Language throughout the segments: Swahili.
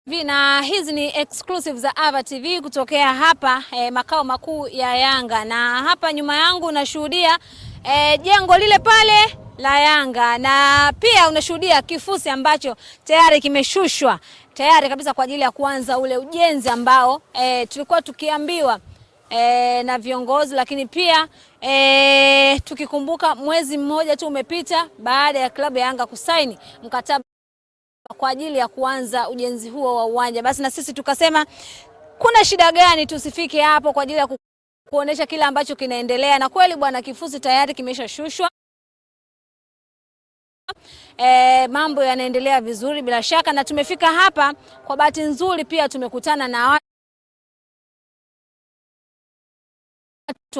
Na hizi ni exclusive za Ava TV kutokea hapa makao makuu ya Yanga, na hapa nyuma yangu unashuhudia jengo lile pale la Yanga, na pia unashuhudia kifusi ambacho tayari kimeshushwa tayari kabisa kwa ajili ya kuanza ule ujenzi ambao tulikuwa tukiambiwa na viongozi, lakini pia tukikumbuka mwezi mmoja tu umepita baada ya klabu ya Yanga kusaini mkataba kwa ajili ya kuanza ujenzi huo wa uwanja. Basi na sisi tukasema kuna shida gani tusifike hapo kwa ajili ya kuonesha kile ambacho kinaendelea, na kweli bwana, kifusi tayari kimeshashushwa. Mambo yanaendelea vizuri bila shaka, na tumefika hapa kwa bahati nzuri pia tumekutana na watu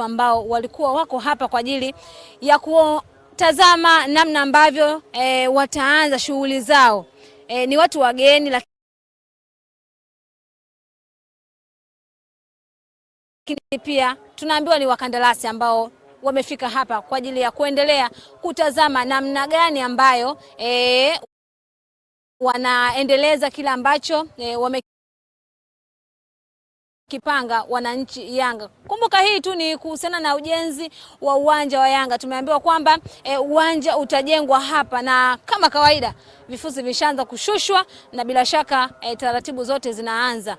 ambao walikuwa wako hapa kwa ajili ya kutazama namna ambavyo wataanza shughuli zao. Ni watu wageni, lakini pia tunaambiwa ni wakandarasi ambao wamefika hapa kwa ajili ya kuendelea kutazama namna gani ambayo wanaendeleza kila ambacho wamekipanga wananchi Yanga. Kumbuka hii tu ni kuhusiana na ujenzi wa uwanja wa Yanga. Tumeambiwa kwamba uwanja utajengwa hapa, na kama kawaida vifusi vishaanza kushushwa na bila shaka taratibu zote zinaanza.